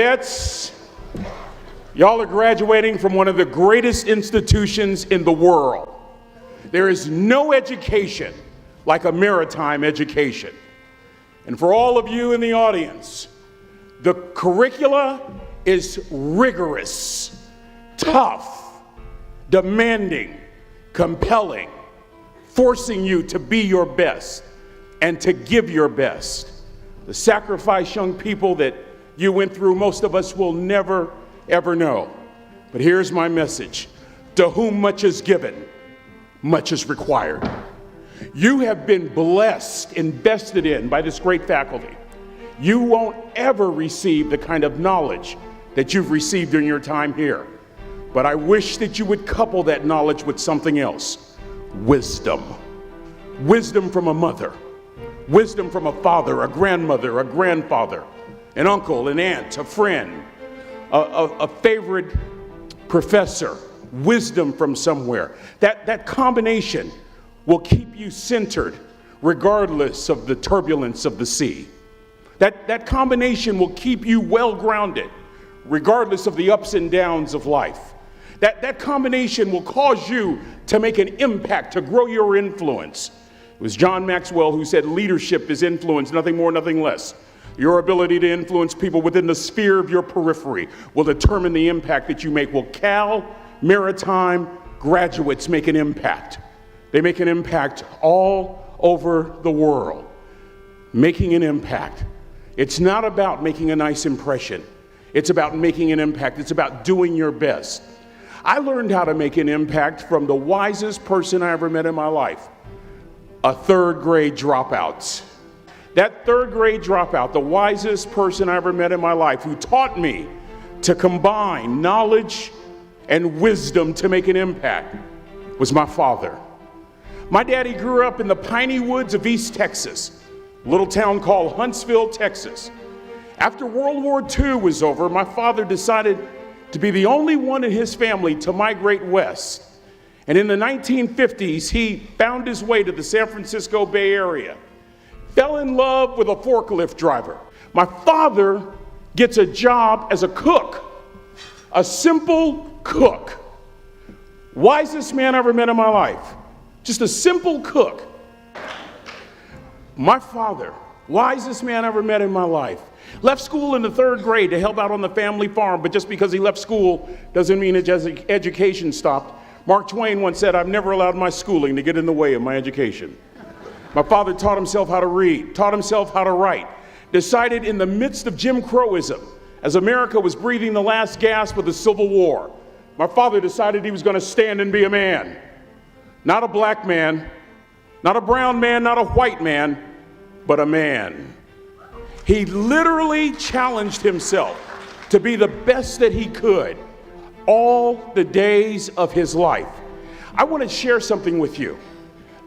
Cadets, y'all are graduating from one of the greatest institutions in the world. There is no education like a maritime education. And for all of you in the audience, the curricula is rigorous, tough, demanding, compelling, forcing you to be your best and to give your best. The sacrifice, young people, that you went through, most of us will never, ever know. But here's my message. To whom much is given, much is required. You have been blessed, invested in by this great faculty. You won't ever receive the kind of knowledge that you've received during your time here. But I wish that you would couple that knowledge with something else. Wisdom. Wisdom from a mother. Wisdom from a father, a grandmother, a grandfather, an uncle, an aunt, a friend, a favorite professor. Wisdom from somewhere. That combination will keep you centered regardless of the turbulence of the sea. That combination will keep you well grounded regardless of the ups and downs of life. That combination will cause you to make an impact, to grow your influence. It was John Maxwell who said leadership is influence, nothing more, nothing less. Your ability to influence people within the sphere of your periphery will determine the impact that you make. Will Cal Maritime graduates make an impact? They make an impact all over the world. Making an impact. It's not about making a nice impression. It's about making an impact. It's about doing your best. I learned how to make an impact from the wisest person I ever met in my life, a third grade dropout. That third grade dropout, the wisest person I ever met in my life, who taught me to combine knowledge and wisdom to make an impact, was my father. My daddy grew up in the piney woods of East Texas, a little town called Huntsville, Texas. After World War II was over, my father decided to be the only one in his family to migrate west. And in the 1950s, he found his way to the San Francisco Bay Area, fell in love with a forklift driver. My father gets a job as a cook, a simple cook. Wisest man I ever met in my life. Just a simple cook. My father, wisest man I ever met in my life, left school in the third grade to help out on the family farm, but just because he left school doesn't mean his education stopped. Mark Twain once said, "I've never allowed my schooling to get in the way of my education." My father taught himself how to read, taught himself how to write, decided in the midst of Jim Crowism, as America was breathing the last gasp of the Civil War, my father decided he was going to stand and be a man. Not a black man, not a brown man, not a white man, but a man. He literally challenged himself to be the best that he could all the days of his life. I want to share something with you.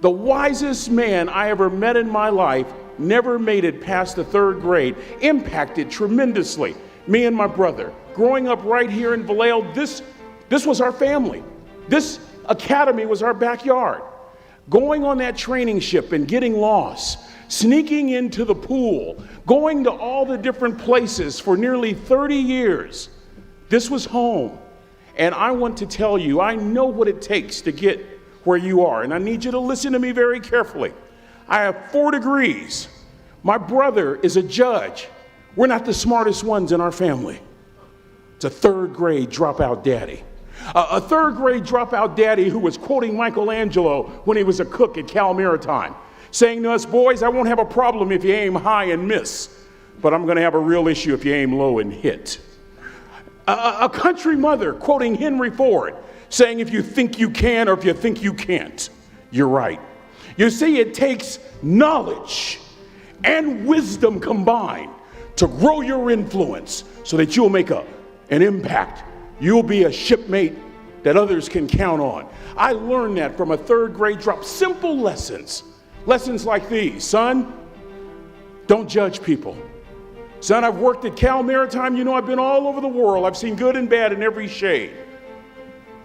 The wisest man I ever met in my life never made it past the third grade, impacted tremendously me and my brother. Growing up right here in Vallejo, this was our family. This academy was our backyard. Going on that training ship and getting lost, sneaking into the pool, going to all the different places for nearly 30 years. This was home. And I want to tell you, I know what it takes to get where you are, and I need you to listen to me very carefully. I have 4 degrees. My brother is a judge. We're not the smartest ones in our family. It's a third grade dropout daddy. A third grade dropout daddy who was quoting Michelangelo when he was a cook at Cal Maritime, saying to us, "Boys, I won't have a problem if you aim high and miss, but I'm going to have a real issue if you aim low and hit." A country mother quoting Henry Ford, saying, "If you think you can or if you think you can't, you're right." You see, it takes knowledge and wisdom combined to grow your influence so that you'll make an impact. You'll be a shipmate that others can count on. I learned that from a third grade drop. Simple lessons. Lessons like these. Son, don't judge people. Son, I've worked at Cal Maritime. You know, I've been all over the world. I've seen good and bad in every shade.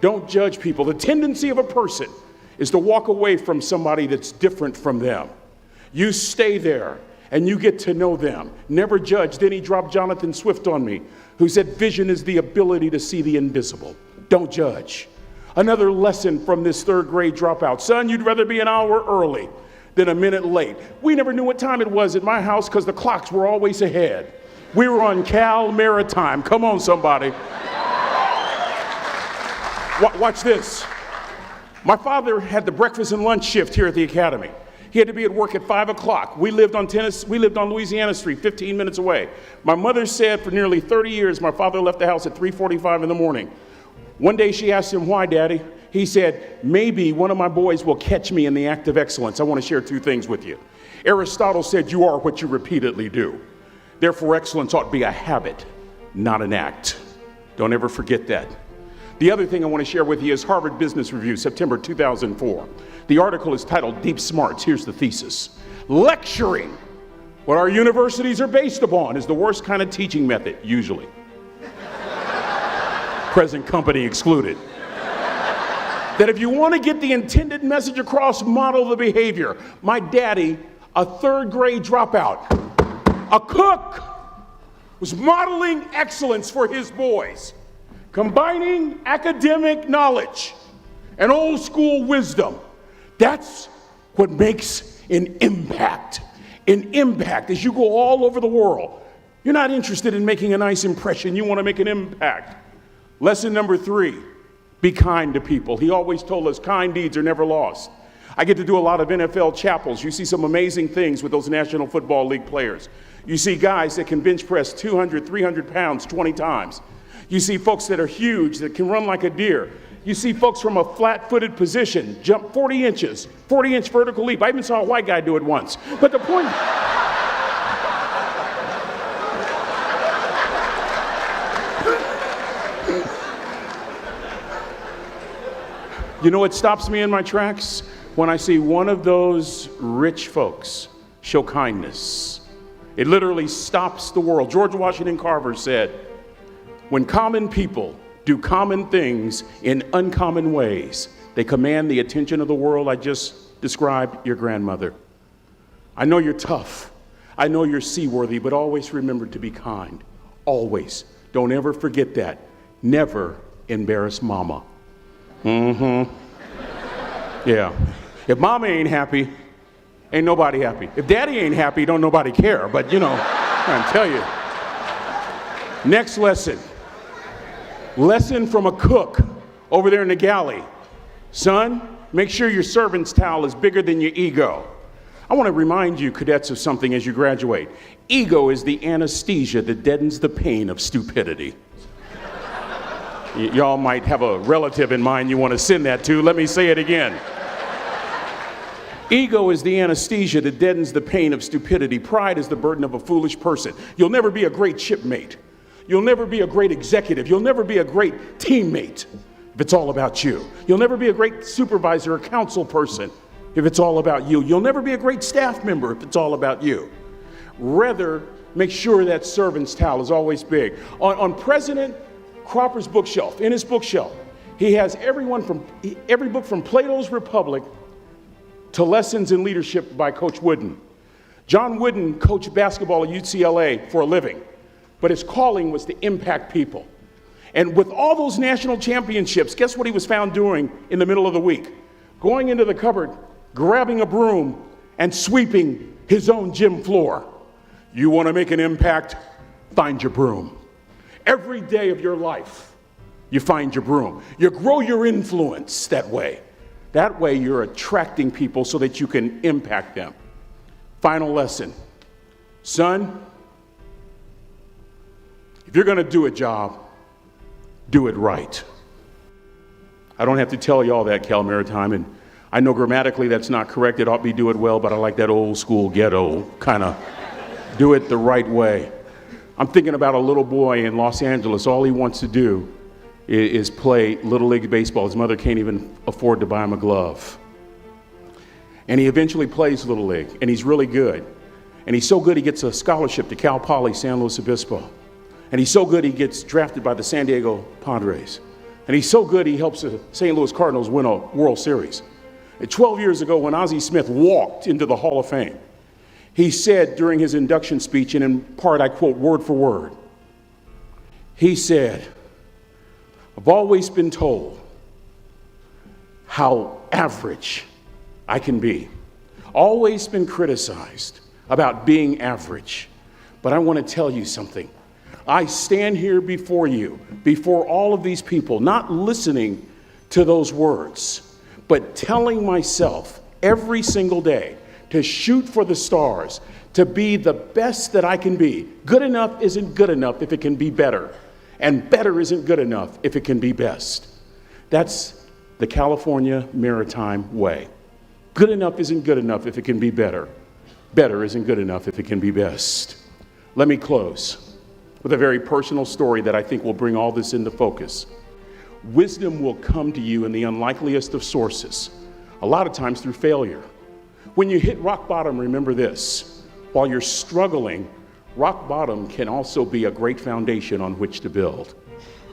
Don't judge people. The tendency of a person is to walk away from somebody that's different from them. You stay there and you get to know them. Never judge. Then he dropped Jonathan Swift on me, who said vision is the ability to see the invisible. Don't judge. Another lesson from this third grade dropout. Son, you'd rather be an hour early than a minute late. We never knew what time it was at my house because the clocks were always ahead. We were on Cal Maritime. Come on, somebody. Watch this. My father had the breakfast and lunch shift here at the academy. He had to be at work at 5 o'clock. We lived on Louisiana Street, 15 minutes away. My mother said for nearly 30 years, my father left the house at 3:45 in the morning. One day she asked him, why, Daddy? He said, maybe one of my boys will catch me in the act of excellence. I want to share two things with you. Aristotle said, you are what you repeatedly do. Therefore, excellence ought to be a habit, not an act. Don't ever forget that. The other thing I want to share with you is Harvard Business Review, September 2004. The article is titled Deep Smarts. Here's the thesis. Lecturing, what our universities are based upon, is the worst kind of teaching method, usually. Present company excluded. That if you want to get the intended message across, model the behavior. My daddy, a third grade dropout, a cook, was modeling excellence for his boys, combining academic knowledge and old school wisdom. That's what makes an impact. An impact as you go all over the world. You're not interested in making a nice impression. You want to make an impact. Lesson number 3, be kind to people. He always told us kind deeds are never lost. I get to do a lot of NFL chapels. You see some amazing things with those National Football League players. You see guys that can bench press 200, 300 pounds 20 times. You see folks that are huge, that can run like a deer. You see folks from a flat-footed position jump 40 inches, 40-inch vertical leap. I even saw a white guy do it once. But the point... You know what stops me in my tracks? When I see one of those rich folks show kindness. It literally stops the world. George Washington Carver said, when common people do common things in uncommon ways, they command the attention of the world. I just described your grandmother. I know you're tough. I know you're seaworthy, but always remember to be kind. Always. Don't ever forget that. Never embarrass mama. Yeah. If mama ain't happy, ain't nobody happy. If daddy ain't happy, don't nobody care. But you know, I'm trying to tell you. Next lesson. Lesson from a cook over there in the galley. Son, make sure your servant's towel is bigger than your ego. I want to remind you, cadets, of something as you graduate. Ego is the anesthesia that deadens the pain of stupidity. Y'all might have a relative in mind you want to send that to. Let me say it again. Ego is the anesthesia that deadens the pain of stupidity. Pride is the burden of a foolish person. You'll never be a great shipmate. You'll never be a great executive. You'll never be a great teammate if it's all about you. You'll never be a great supervisor or council person if it's all about you. You'll never be a great staff member if it's all about you. Rather, make sure that servant's towel is always big. On President Cropper's bookshelf, in his bookshelf, he has every book from Plato's Republic to Lessons in Leadership by Coach Wooden. John Wooden coached basketball at UCLA for a living, but his calling was to impact people. And with all those national championships, guess what he was found doing in the middle of the week? Going into the cupboard, grabbing a broom, and sweeping his own gym floor. You want to make an impact? Find your broom. Every day of your life, you find your broom. You grow your influence that way. That way you're attracting people so that you can impact them. Final lesson. Son, if you're going to do a job, do it right. I don't have to tell you all that, Cal Maritime, and I know grammatically that's not correct. It ought to be do it well, but I like that old school ghetto kind of do it the right way. I'm thinking about a little boy in Los Angeles. All he wants to do is play Little League baseball. His mother can't even afford to buy him a glove. And he eventually plays Little League, and he's really good. And he's so good he gets a scholarship to Cal Poly San Luis Obispo. And he's so good he gets drafted by the San Diego Padres. And he's so good he helps the St. Louis Cardinals win a World Series. And 12 years ago when Ozzie Smith walked into the Hall of Fame, He said during his induction speech, and in part I quote word for word, he said, I've always been told how average I can be. Always been criticized about being average. But I want to tell you something. I stand here before you, before all of these people, not listening to those words, but telling myself every single day to shoot for the stars, to be the best that I can be. Good enough isn't good enough if it can be better, and better isn't good enough if it can be best. That's the California Maritime way. Good enough isn't good enough if it can be better. Better isn't good enough if it can be best. Let me close with a very personal story that I think will bring all this into focus. Wisdom will come to you in the unlikeliest of sources, a lot of times through failure. When you hit rock bottom, remember this. While you're struggling, rock bottom can also be a great foundation on which to build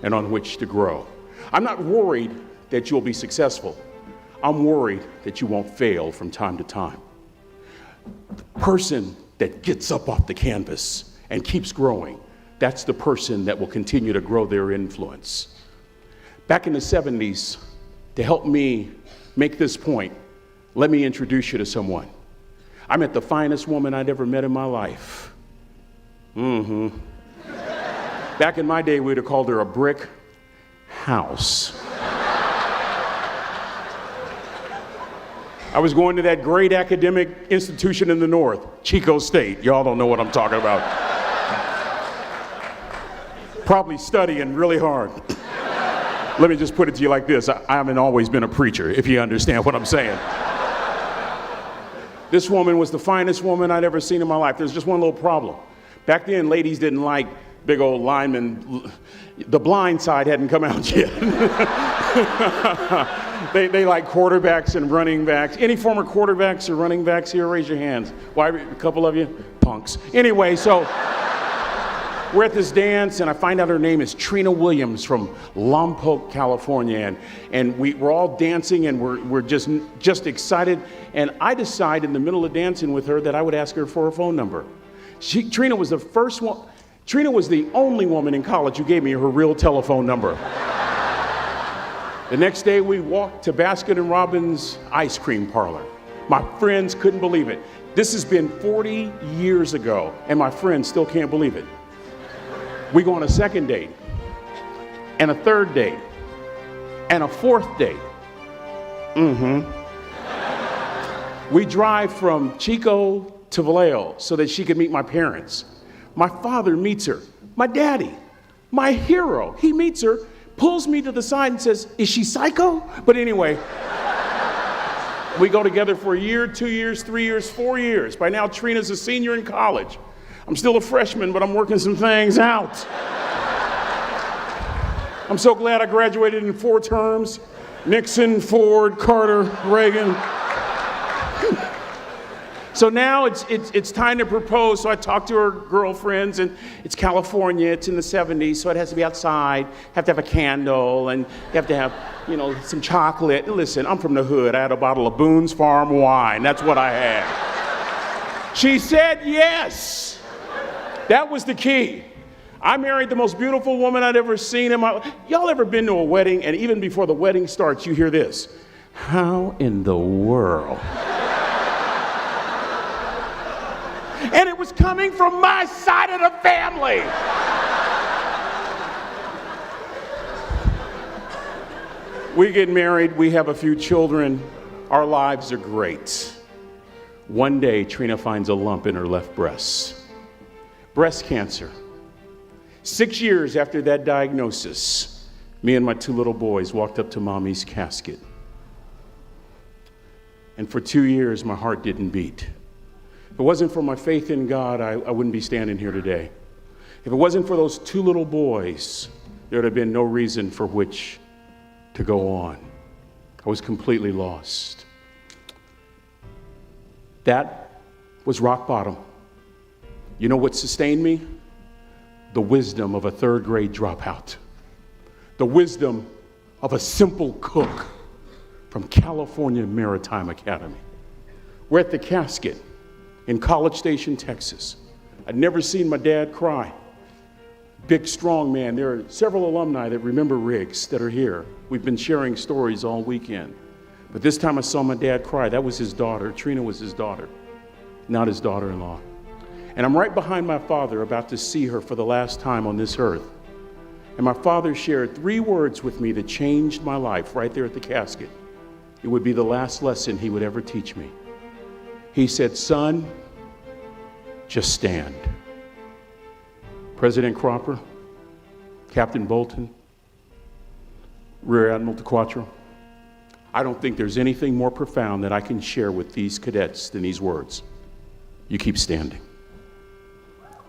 and on which to grow. I'm not worried that you'll be successful. I'm worried that you won't fail from time to time. The person that gets up off the canvas and keeps growing, that's the person that will continue to grow their influence. Back in the 70s, to help me make this point, let me introduce you to someone. I met the finest woman I'd ever met in my life. Back in my day, we'd have called her a brick house. I was going to that great academic institution in the north, Chico State. Y'all don't know what I'm talking about. Probably studying really hard. Let me just put it to you like this. I haven't always been a preacher, if you understand what I'm saying. This woman was the finest woman I'd ever seen in my life. There's just one little problem. Back then, ladies didn't like big old linemen. The Blind Side hadn't come out yet. They like quarterbacks and running backs. Any former quarterbacks or running backs here, raise your hands. Why, a couple of you? Punks. Anyway, so we're at this dance, and I find out her name is Trina Williams from Lompoc, California, and we're all dancing, and we're just excited. And I decide in the middle of dancing with her that I would ask her for her phone number. Trina was the first one. Trina was the only woman in college who gave me her real telephone number. The next day, we walked to Baskin & Robbins ice cream parlor. My friends couldn't believe it. This has been 40 years ago, and my friends still can't believe it. We go on a second date, and a third date, and a fourth date. We drive from Chico to Vallejo so that she could meet my parents. My father meets her. My daddy, my hero, he meets her, pulls me to the side and says, "Is she psycho?" But anyway, we go together for a year, 2 years, 3 years, 4 years. By now, Trina's a senior in college. I'm still a freshman, but I'm working some things out. I'm so glad I graduated in 4 terms. Nixon, Ford, Carter, Reagan. So now it's time to propose. So I talked to her girlfriends, and it's California. It's in the 70s, so it has to be outside. Have to have a candle, and you have to have, some chocolate. And listen, I'm from the hood. I had a bottle of Boone's Farm wine. That's what I had. She said yes. That was the key. I married the most beautiful woman I'd ever seen in my life. Y'all ever been to a wedding, and even before the wedding starts, you hear this? How in the world? And it was coming from my side of the family. We get married, we have a few children, our lives are great. One day, Trina finds a lump in her left breast. Breast cancer. 6 years after that diagnosis, me and my 2 little boys walked up to Mommy's casket. And for 2 years, my heart didn't beat. If it wasn't for my faith in God, I wouldn't be standing here today. If it wasn't for those 2 little boys, there would have been no reason for which to go on. I was completely lost. That was rock bottom. You know what sustained me? The wisdom of a 3rd grade dropout. The wisdom of a simple cook from California Maritime Academy. We're at the casket. in College Station, Texas. I'd never seen my dad cry. Big, strong man. There are several alumni that remember Riggs that are here. We've been sharing stories all weekend. But this time I saw my dad cry. That was his daughter. Trina was his daughter, not his daughter-in-law. And I'm right behind my father, about to see her for the last time on this earth. And my father shared 3 words with me that changed my life right there at the casket. It would be the last lesson he would ever teach me. He said, "Son, just stand." President Cropper, Captain Bolton, Rear Admiral DeQuatro, I don't think there's anything more profound that I can share with these cadets than these words. You keep standing.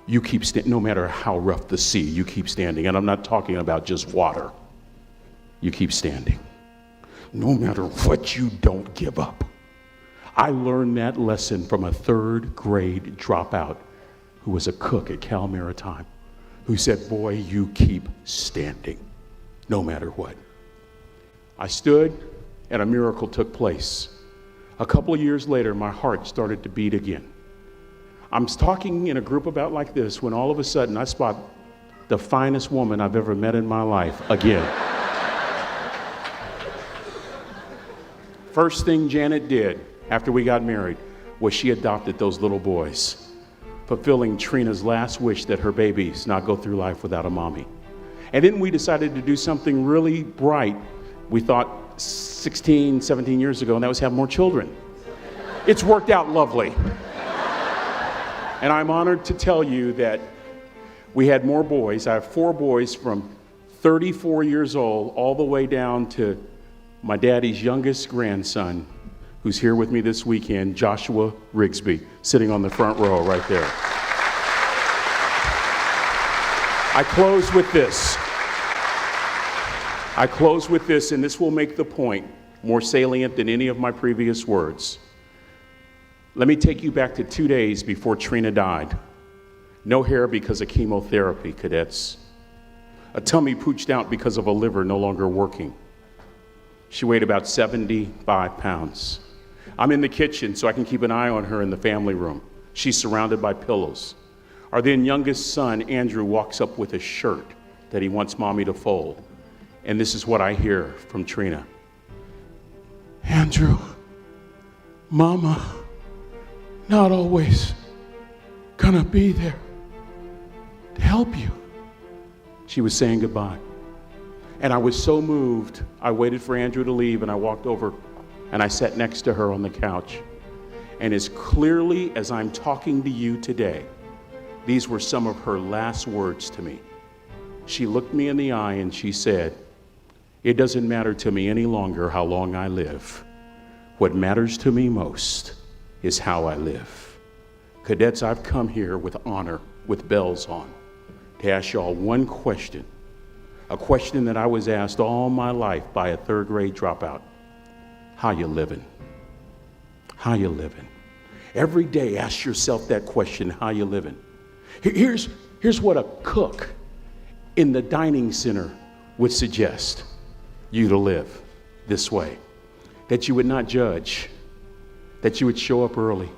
You keep standing, no matter how rough the sea, you keep standing. And I'm not talking about just water. You keep standing. No matter what, you don't give up. I learned that lesson from a 3rd grade dropout who was a cook at Cal Maritime, who said, "Boy, you keep standing, no matter what." I stood, and a miracle took place. A couple of years later, my heart started to beat again. I'm talking in a group about like this when all of a sudden I spot the finest woman I've ever met in my life again. First thing Janet did after we got married was she adopted those little boys, fulfilling Trina's last wish that her babies not go through life without a mommy. And then we decided to do something really bright. We thought 16, 17 years ago, and that was have more children. It's worked out lovely. And I'm honored to tell you that we had more boys. I have 4 boys from 34 years old all the way down to my daddy's youngest grandson, who's here with me this weekend, Joshua Rigsby, sitting on the front row right there. I close with this, and this will make the point more salient than any of my previous words. Let me take you back to 2 days before Trina died. No hair because of chemotherapy, cadets. A tummy pooched out because of a liver no longer working. She weighed about 75 pounds. I'm in the kitchen so I can keep an eye on her in the family room. She's surrounded by pillows. Our then youngest son, Andrew, walks up with a shirt that he wants mommy to fold. And this is what I hear from Trina. "Andrew, Mama, not always gonna be there to help you." She was saying goodbye. And I was so moved, I waited for Andrew to leave, and I walked over and I sat next to her on the couch. And as clearly as I'm talking to you today, these were some of her last words to me. She looked me in the eye and she said, "It doesn't matter to me any longer how long I live. What matters to me most is how I live." Cadets, I've come here with honor, with bells on, to ask y'all one question, a question that I was asked all my life by a 3rd grade dropout. How you living? How you living? Every day ask yourself that question, how you living? Here's what a cook in the dining center would suggest you to live this way. That you would not judge, that you would show up early,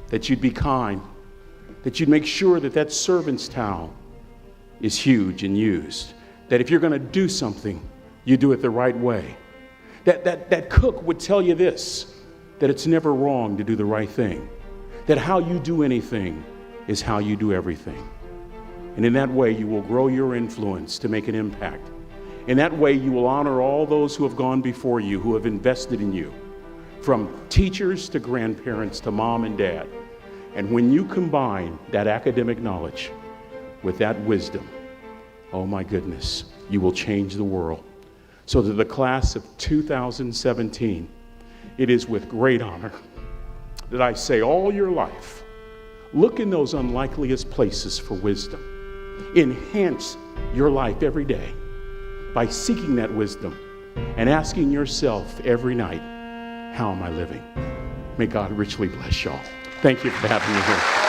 that you'd be kind, that you'd make sure that that servant's towel is huge and used, that if you're going to do something, you do it the right way. That cook would tell you this, that it's never wrong to do the right thing, that how you do anything is how you do everything. And in that way, you will grow your influence to make an impact. In that way, you will honor all those who have gone before you, who have invested in you, from teachers to grandparents to mom and dad. And when you combine that academic knowledge with that wisdom, oh my goodness, you will change the world. So to the class of 2017, it is with great honor that I say all your life, look in those unlikeliest places for wisdom. Enhance your life every day by seeking that wisdom and asking yourself every night, how am I living? May God richly bless y'all. Thank you for having me here.